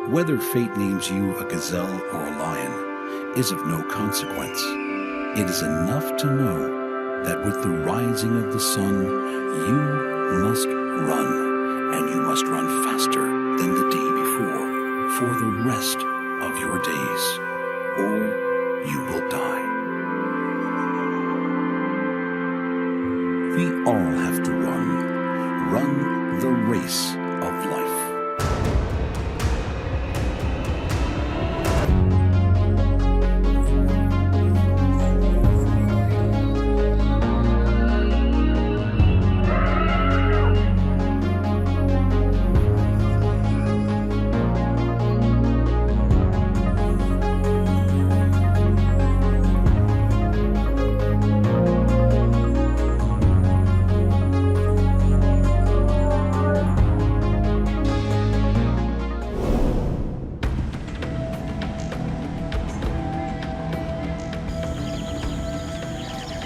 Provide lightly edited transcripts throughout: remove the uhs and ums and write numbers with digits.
Whether fate names you a gazelle or a lion is of no consequence. It is enough to know that with the rising of the sun, you must run, and you must run faster than the day before for the rest of your days, or you will die. We all have to run the race of life.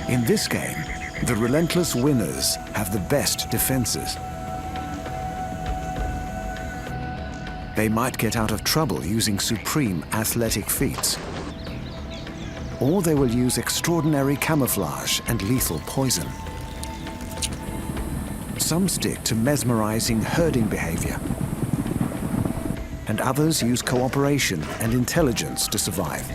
In this game, the relentless winners have the best defenses. They might get out of trouble using supreme athletic feats, or they will use extraordinary camouflage and lethal poison. Some stick to mesmerizing herding behavior, and others use cooperation and intelligence to survive.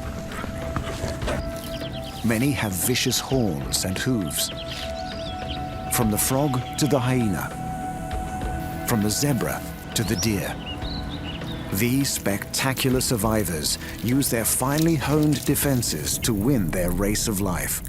Many have vicious horns and hooves. From the frog to the hyena, from the zebra to the deer. These spectacular survivors use their finely honed defenses to win their race of life.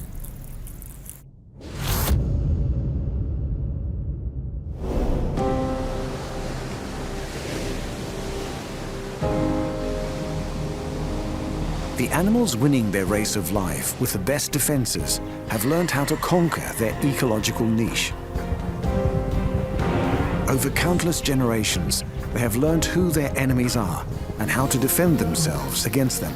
The animals winning their race of life with the best defenses have learned how to conquer their ecological niche. Over countless generations, they have learned who their enemies are and how to defend themselves against them.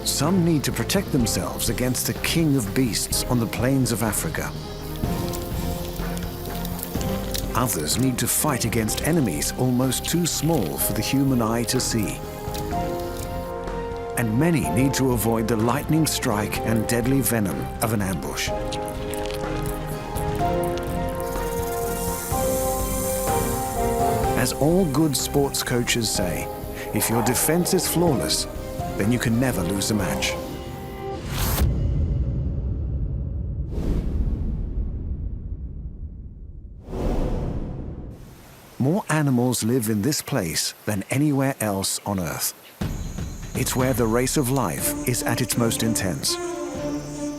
Some need to protect themselves against the king of beasts on the plains of Africa. Others need to fight against enemies almost too small for the human eye to see. And many need to avoid the lightning strike and deadly venom of an ambush. As all good sports coaches say, if your defense is flawless, then you can never lose a match. More animals live in this place than anywhere else on Earth. It's where the race of life is at its most intense.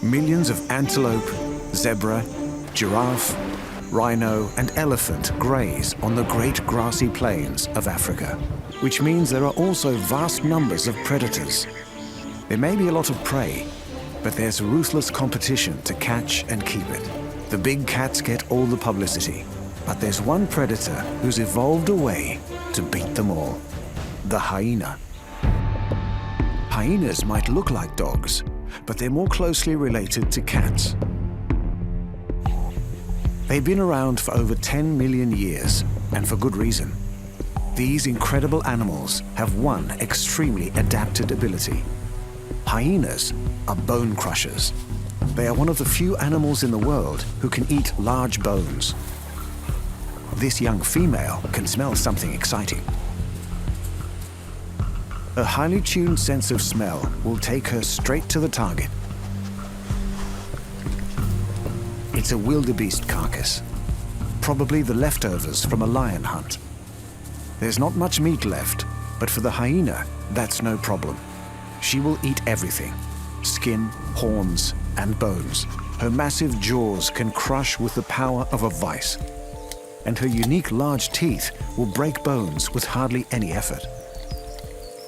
Millions of antelope, zebra, giraffe, rhino, and elephant graze on the great grassy plains of Africa, which means there are also vast numbers of predators. There may be a lot of prey, but there's ruthless competition to catch and keep it. The big cats get all the publicity, but there's one predator who's evolved a way to beat them all: the hyena. Hyenas might look like dogs, but they're more closely related to cats. They've been around for over 10 million years, and for good reason. These incredible animals have one extremely adapted ability. Hyenas are bone crushers. They are one of the few animals in the world who can eat large bones. This young female can smell something exciting. A highly tuned sense of smell will take her straight to the target. It's a wildebeest carcass, probably the leftovers from a lion hunt. There's not much meat left, but for the hyena, that's no problem. She will eat everything: skin, horns, and bones. Her massive jaws can crush with the power of a vice, and her unique large teeth will break bones with hardly any effort.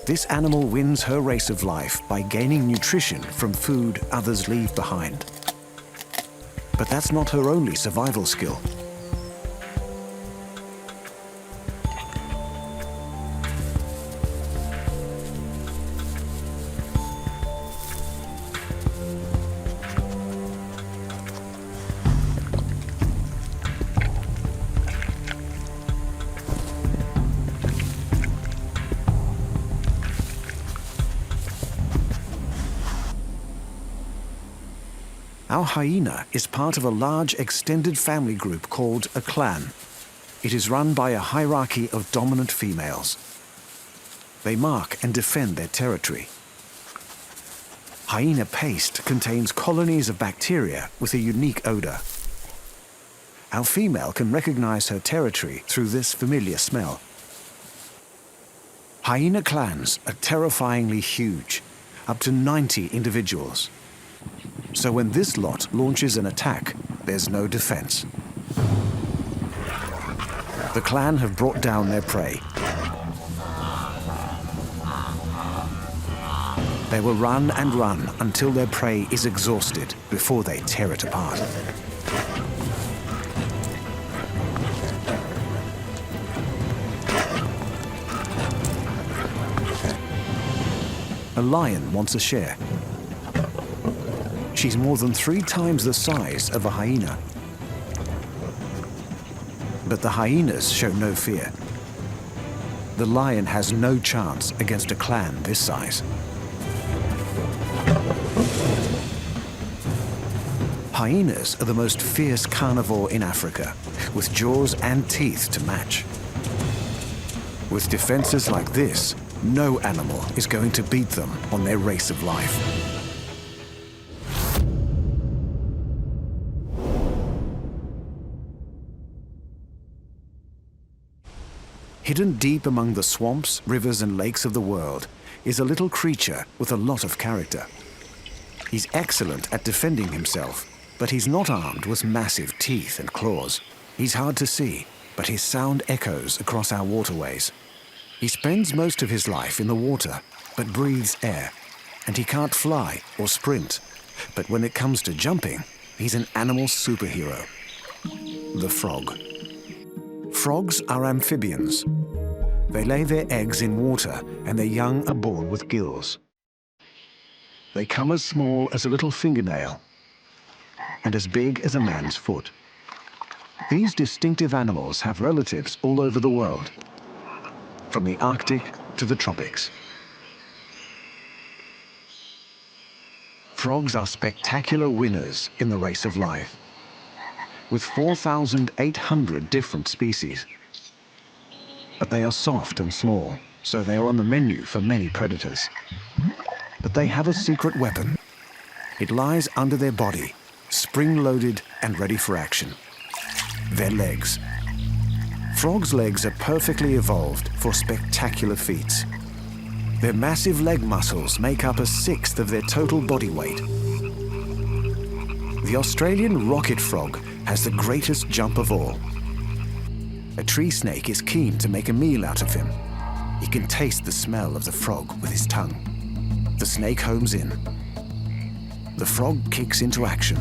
This animal wins her race of life by gaining nutrition from food others leave behind. But that's not her only survival skill. Our hyena is part of a large extended family group called a clan. It is run by a hierarchy of dominant females. They mark and defend their territory. Hyena paste contains colonies of bacteria with a unique odor. Our female can recognize her territory through this familiar smell. Hyena clans are terrifyingly huge, up to 90 individuals. So when this lot launches an attack, there's no defense. The clan have brought down their prey. They will run and run until their prey is exhausted before they tear it apart. A lion wants a share. She's more than 3 times the size of a hyena. But the hyenas show no fear. The lion has no chance against a clan this size. Hyenas are the most fierce carnivore in Africa, with jaws and teeth to match. With defenses like this, no animal is going to beat them on their race of life. Hidden deep among the swamps, rivers and lakes of the world is a little creature with a lot of character. He's excellent at defending himself, but he's not armed with massive teeth and claws. He's hard to see, but his sound echoes across our waterways. He spends most of his life in the water, but breathes air, and he can't fly or sprint. But when it comes to jumping, he's an animal superhero. The frog. Frogs are amphibians. They lay their eggs in water, and their young are born with gills. They come as small as a little fingernail and as big as a man's foot. These distinctive animals have relatives all over the world, from the Arctic to the tropics. Frogs are spectacular winners in the race of life, with 4,800 different species. But they are soft and small, so they are on the menu for many predators. But they have a secret weapon. It lies under their body, spring-loaded and ready for action. Their legs. Frogs' legs are perfectly evolved for spectacular feats. Their massive leg muscles make up 1/6 of their total body weight. The Australian rocket frog has the greatest jump of all. A tree snake is keen to make a meal out of him. He can taste the smell of the frog with his tongue. The snake homes in. The frog kicks into action.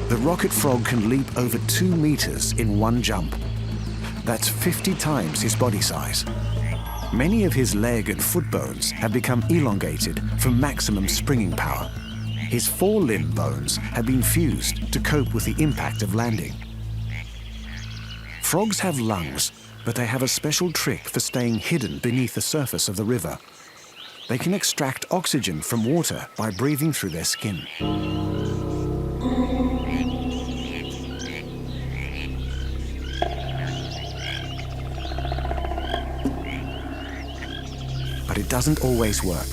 The rocket frog can leap over 2 meters in one jump. That's 50 times his body size. Many of his leg and foot bones have become elongated for maximum springing power. His forelimb bones have been fused to cope with the impact of landing. Frogs have lungs, but they have a special trick for staying hidden beneath the surface of the river. They can extract oxygen from water by breathing through their skin. But it doesn't always work.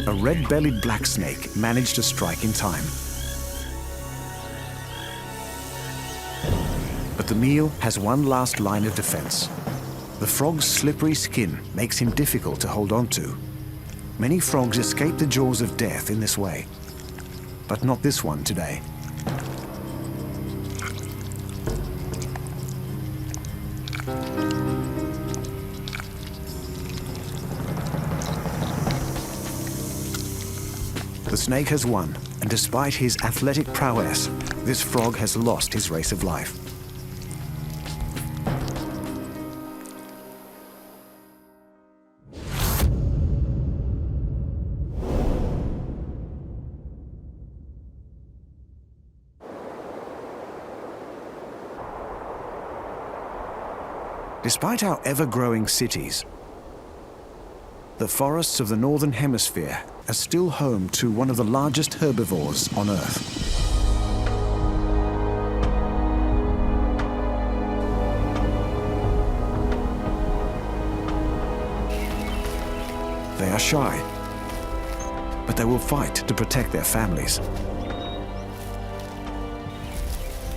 A red-bellied black snake managed to strike in time. But the meal has one last line of defense. The frog's slippery skin makes him difficult to hold on to. Many frogs escape the jaws of death in this way, but not this one today. The snake has won, and despite his athletic prowess, this frog has lost his race of life. Despite our ever-growing cities, the forests of the Northern Hemisphere are still home to one of the largest herbivores on Earth. They are shy, but they will fight to protect their families.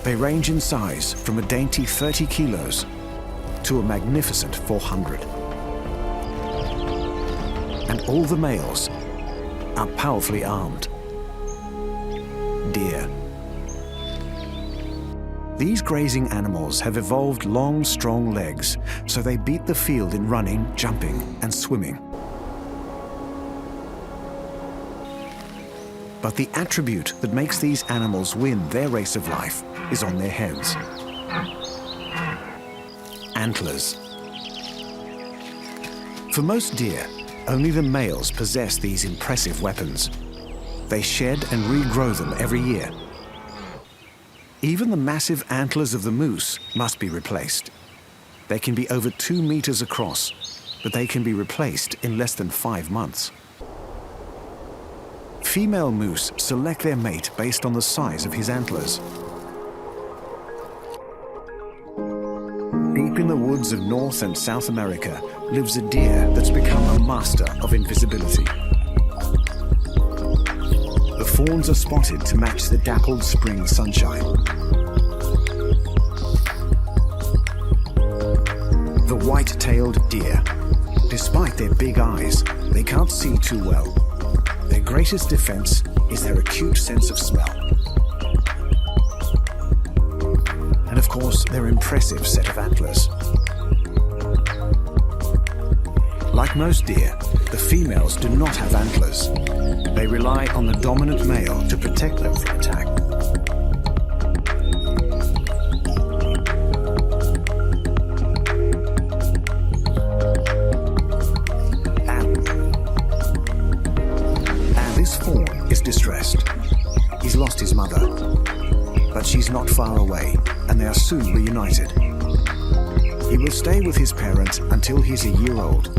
They range in size from a dainty 30 kilos to a magnificent 400. And all the males are powerfully armed. Deer. These grazing animals have evolved long, strong legs, so they beat the field in running, jumping, and swimming. But the attribute that makes these animals win their race of life is on their heads. Antlers. For most deer, only the males possess these impressive weapons. They shed and regrow them every year. Even the massive antlers of the moose must be replaced. They can be over 2 meters across, but they can be replaced in less than 5 months. Female moose select their mate based on the size of his antlers. Deep in the woods of North and South America lives a deer that's become a master of invisibility. The fawns are spotted to match the dappled spring sunshine. The white-tailed deer. Despite their big eyes, they can't see too well. Their greatest defense is their acute sense of smell. And of course, their impressive set of antlers. Like most deer, the females do not have antlers. They rely on the dominant male to protect them from attack. And this fawn is distressed. He's lost his mother, but she's not far away, and they are soon reunited. He will stay with his parents until he's a year old.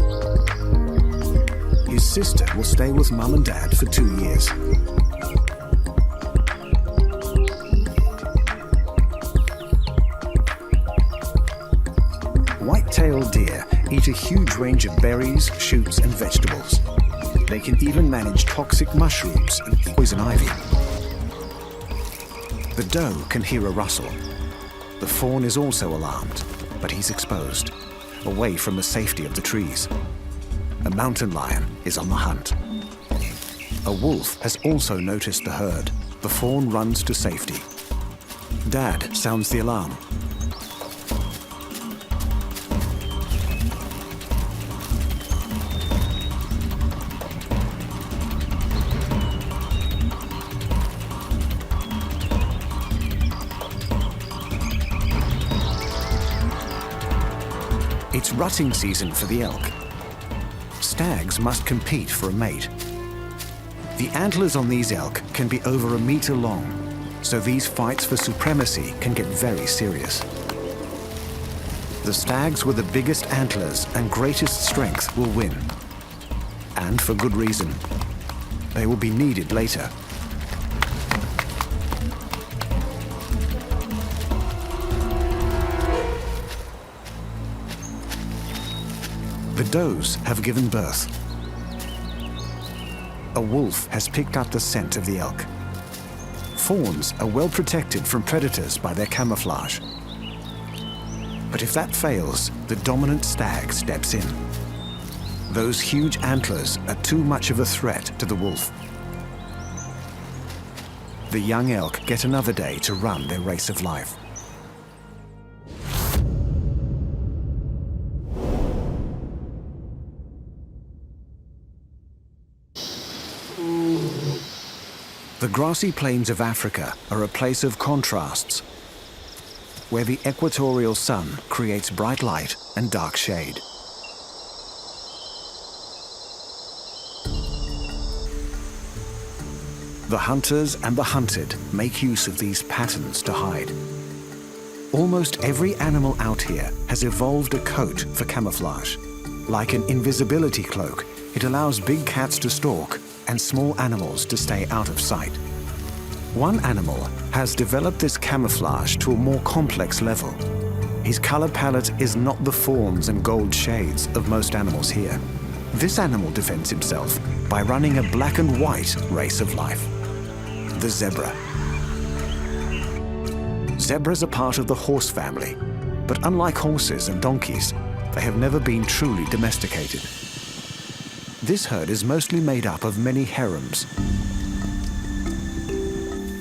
His sister will stay with Mum and Dad for 2 years. White-tailed deer eat a huge range of berries, shoots, and vegetables. They can even manage toxic mushrooms and poison ivy. The doe can hear a rustle. The fawn is also alarmed, but he's exposed, away from the safety of the trees. A mountain lion is on the hunt. A wolf has also noticed the herd. The fawn runs to safety. Dad sounds the alarm. It's rutting season for the elk. Stags must compete for a mate. The antlers on these elk can be over 1 meter long, so these fights for supremacy can get very serious. The stags with the biggest antlers and greatest strength will win. And for good reason. They will be needed later. The does have given birth. A wolf has picked up the scent of the elk. Fawns are well protected from predators by their camouflage. But if that fails, the dominant stag steps in. Those huge antlers are too much of a threat to the wolf. The young elk get another day to run their race of life. The grassy plains of Africa are a place of contrasts, where the equatorial sun creates bright light and dark shade. The hunters and the hunted make use of these patterns to hide. Almost every animal out here has evolved a coat for camouflage. Like an invisibility cloak, it allows big cats to stalk and small animals to stay out of sight. One animal has developed this camouflage to a more complex level. His color palette is not the fawns and gold shades of most animals here. This animal defends himself by running a black and white race of life, the zebra. Zebras are part of the horse family, but unlike horses and donkeys, they have never been truly domesticated. This herd is mostly made up of many harems.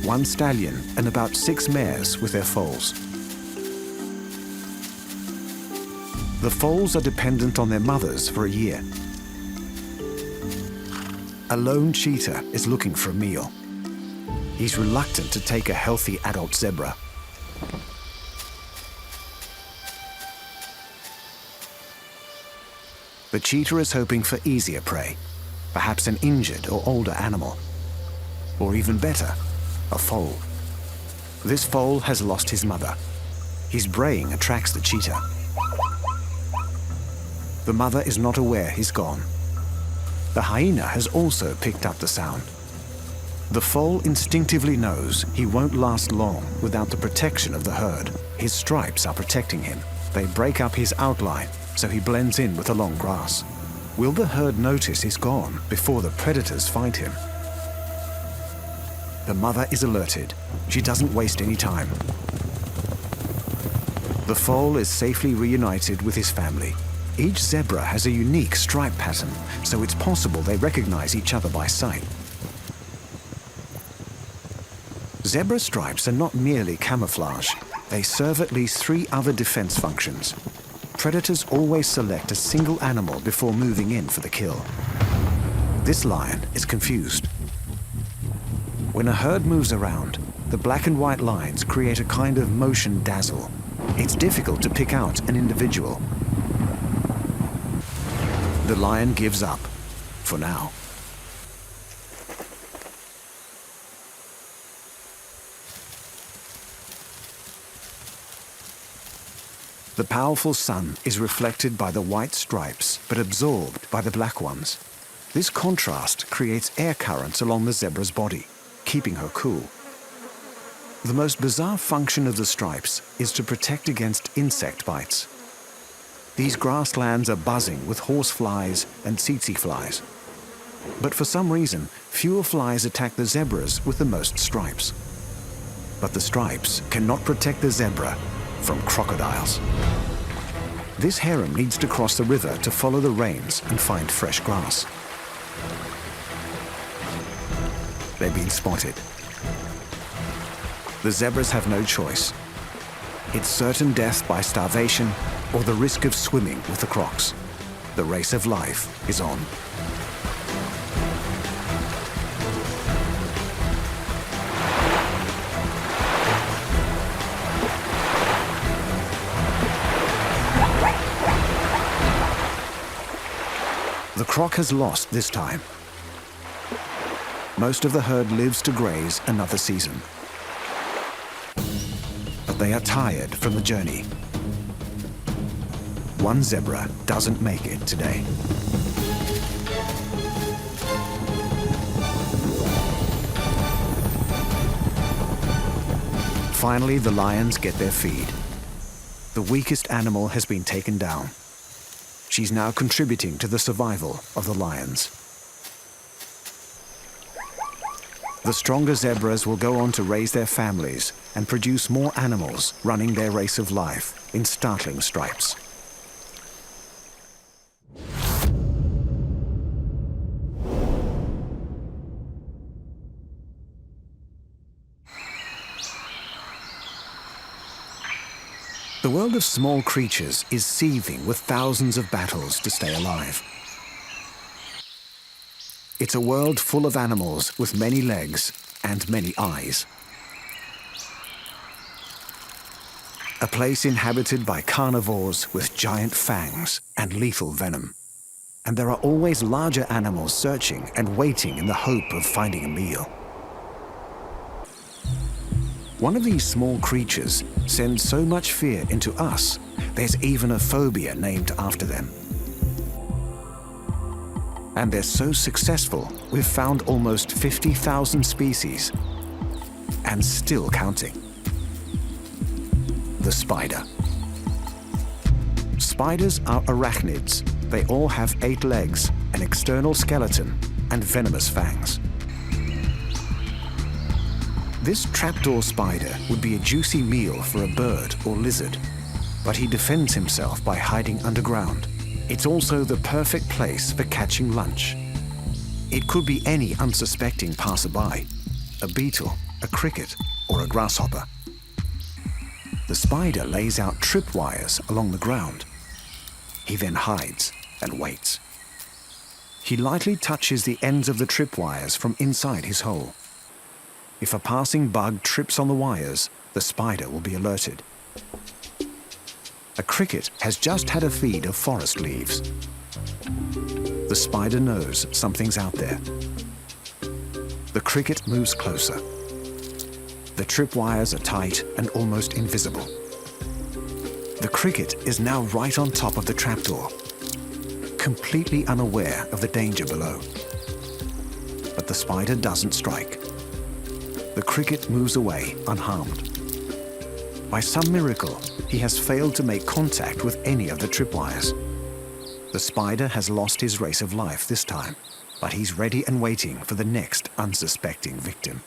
One stallion and about 6 mares with their foals. The foals are dependent on their mothers for a year. A lone cheetah is looking for a meal. He's reluctant to take a healthy adult zebra. The cheetah is hoping for easier prey, perhaps an injured or older animal. Or even better, a foal. This foal has lost his mother. His braying attracts the cheetah. The mother is not aware he's gone. The hyena has also picked up the sound. The foal instinctively knows he won't last long without the protection of the herd. His stripes are protecting him. They break up his outline, so he blends in with the long grass. Will the herd notice he's gone before the predators find him? The mother is alerted. She doesn't waste any time. The foal is safely reunited with his family. Each zebra has a unique stripe pattern, so it's possible they recognize each other by sight. Zebra stripes are not merely camouflage. They serve at least 3 other defense functions. Predators always select a single animal before moving in for the kill. This lion is confused. When a herd moves around, the black and white lines create a kind of motion dazzle. It's difficult to pick out an individual. The lion gives up, for now. The powerful sun is reflected by the white stripes, but absorbed by the black ones. This contrast creates air currents along the zebra's body, keeping her cool. The most bizarre function of the stripes is to protect against insect bites. These grasslands are buzzing with horseflies and tsetse flies. But for some reason, fewer flies attack the zebras with the most stripes. But the stripes cannot protect the zebra from crocodiles. This harem needs to cross the river to follow the rains and find fresh grass. They've been spotted. The zebras have no choice. It's certain death by starvation or the risk of swimming with the crocs. The race of life is on. The croc has lost this time. Most of the herd lives to graze another season. But they are tired from the journey. One zebra doesn't make it today. Finally, the lions get their feed. The weakest animal has been taken down. She's now contributing to the survival of the lions. The stronger zebras will go on to raise their families and produce more animals running their race of life in startling stripes. The world of small creatures is seething with thousands of battles to stay alive. It's a world full of animals with many legs and many eyes. A place inhabited by carnivores with giant fangs and lethal venom. And there are always larger animals searching and waiting in the hope of finding a meal. One of these small creatures sends so much fear into us, there's even a phobia named after them. And they're so successful, we've found almost 50,000 species, and still counting. The spider. Spiders are arachnids. They all have 8 legs, an external skeleton, and venomous fangs. This trapdoor spider would be a juicy meal for a bird or lizard, but he defends himself by hiding underground. It's also the perfect place for catching lunch. It could be any unsuspecting passerby, a beetle, a cricket, or a grasshopper. The spider lays out tripwires along the ground. He then hides and waits. He lightly touches the ends of the tripwires from inside his hole. If a passing bug trips on the wires, the spider will be alerted. A cricket has just had a feed of forest leaves. The spider knows something's out there. The cricket moves closer. The tripwires are tight and almost invisible. The cricket is now right on top of the trapdoor, completely unaware of the danger below. But the spider doesn't strike. The cricket moves away unharmed. By some miracle, he has failed to make contact with any of the tripwires. The spider has lost his race of life this time, but he's ready and waiting for the next unsuspecting victim.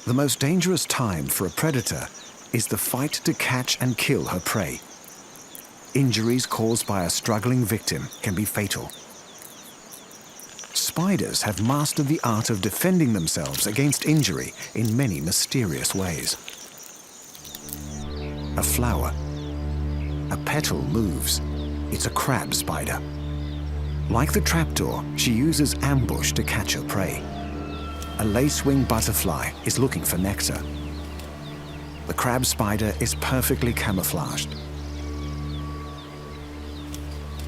The most dangerous time for a predator is the fight to catch and kill her prey. Injuries caused by a struggling victim can be fatal. Spiders have mastered the art of defending themselves against injury in many mysterious ways. A flower. A petal moves. It's a crab spider. Like the trapdoor, she uses ambush to catch her prey. A lace-winged butterfly is looking for nectar. The crab spider is perfectly camouflaged.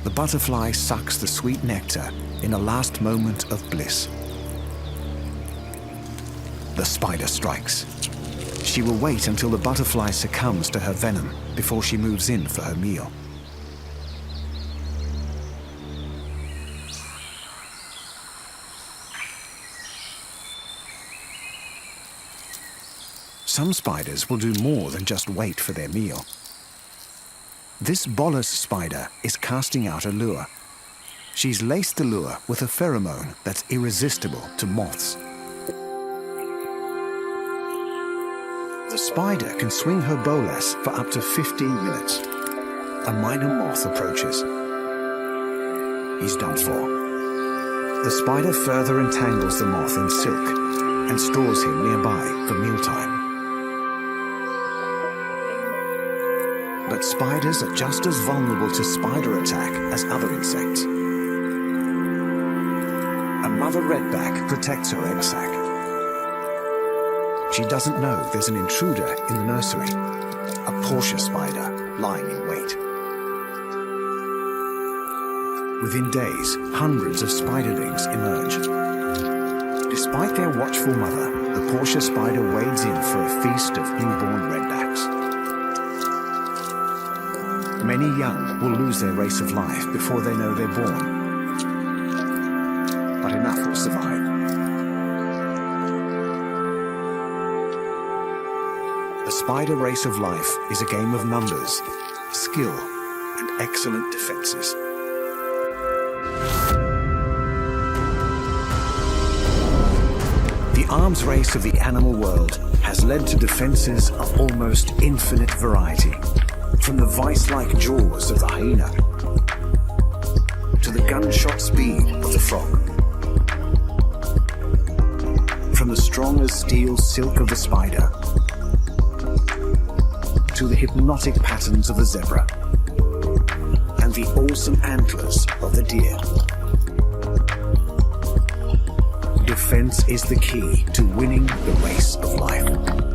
The butterfly sucks the sweet nectar in a last moment of bliss. The spider strikes. She will wait until the butterfly succumbs to her venom before she moves in for her meal. Some spiders will do more than just wait for their meal. This bolus spider is casting out a lure. She's laced the lure with a pheromone that's irresistible to moths. The spider can swing her bolas for up to 15 minutes. A minor moth approaches. He's done for. The spider further entangles the moth in silk and stores him nearby for mealtime. But spiders are just as vulnerable to spider attack as other insects. A mother redback protects her egg sac. She doesn't know there's an intruder in the nursery, a Portia spider lying in wait. Within days, hundreds of spiderlings emerge. Despite their watchful mother, the Portia spider wades in for a feast of newborn redbacks. Many young will lose their race of life before they know they're born. But enough will survive. The spider race of life is a game of numbers, skill, and excellent defenses. The arms race of the animal world has led to defenses of almost infinite variety. From the vice-like jaws of the hyena to the gunshot speed of the frog. From the strong as steel silk of the spider to the hypnotic patterns of the zebra and the awesome antlers of the deer. Defense is the key to winning the race of life.